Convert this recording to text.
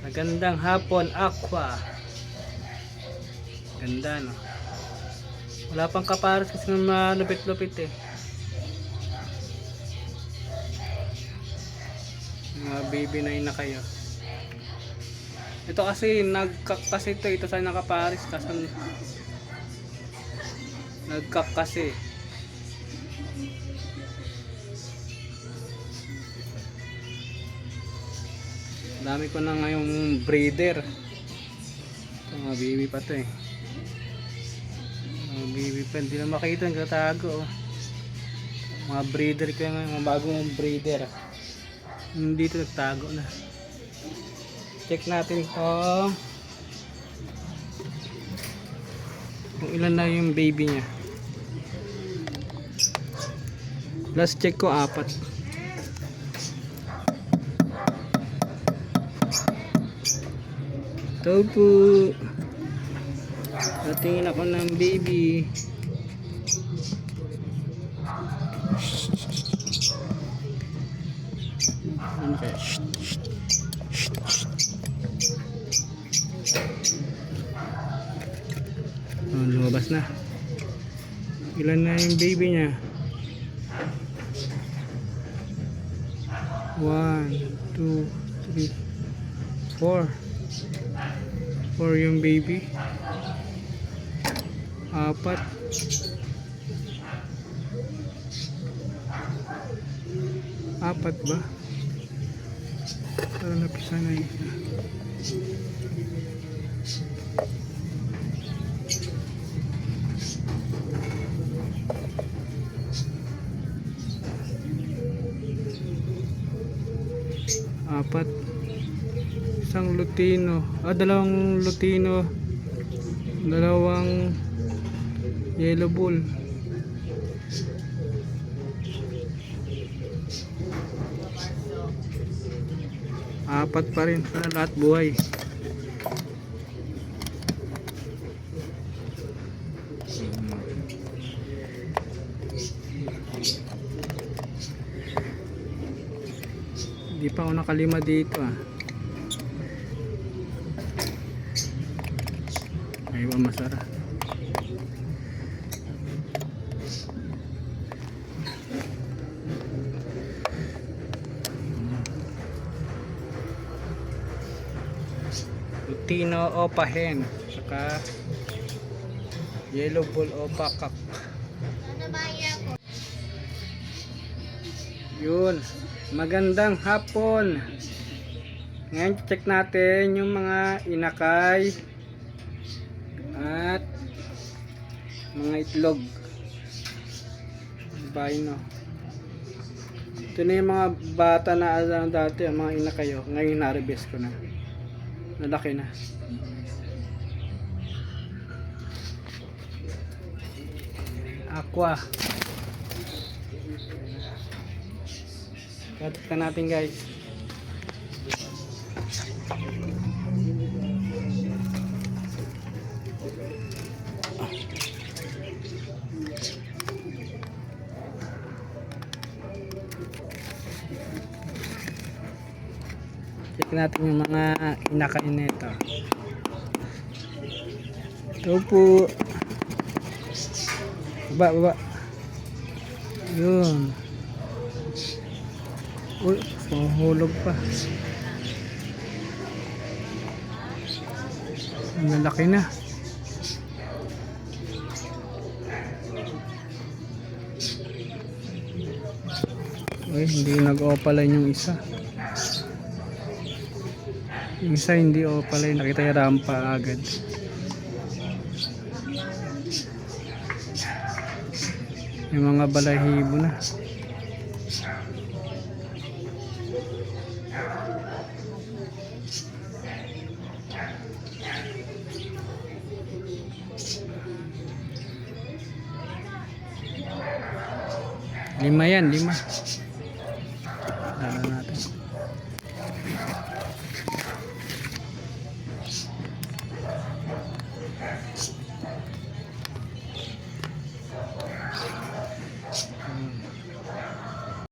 Magandang hapon, Aqua. Ganda, no? Wala pang kapares kasi ng mga lupit-lupit eh. Mga baby na kayo. Ito kasi nagkak ito sa nakapares kasi nagkak kasi. Dami ko na ngayong breeder. Ito, mga baby pa to eh. Mga baby pa, hindi na makita, nagtatago. Mga breeder ko ngayon, mga bagong breeder. Hindi ito nagtago na. Check natin kung ilan na yung baby niya. Last check ko 4. Ito po. Natingin ako ng baby. Ano kaya? Oh, lumabas na. Ilan na yung baby niya? 1, 2, 3, 4. 4 yung baby. 4. 4 ba? Parang napisa na isa. Apat. Isang lutino. Dalawang lutino. Dalawang yellow bull. Apat pa rin sa lahat buhay. Hindi pa ako nakalima dito ah. Ay, masara. Lutino Opa hen, saka yellow bull Opa kak. Yun, magandang hapon. Ngayon check natin yung mga inakay at mga itlog. Albino. Ito na yung mga bata na dati, mga inakayo. Ngayon na-harvest ko na. Nalaki na. Aqua. Katika natin guys. Check natin yung mga inakain nito. Ito po. Baba. Yun. Uy, mahulog pa. Ang lalaki na. Uy, hindi nag-opaline yung isa. Yung isa hindi opaline, nakita yung rampa agad. Yung mga balahibo na. Lima yan, 5.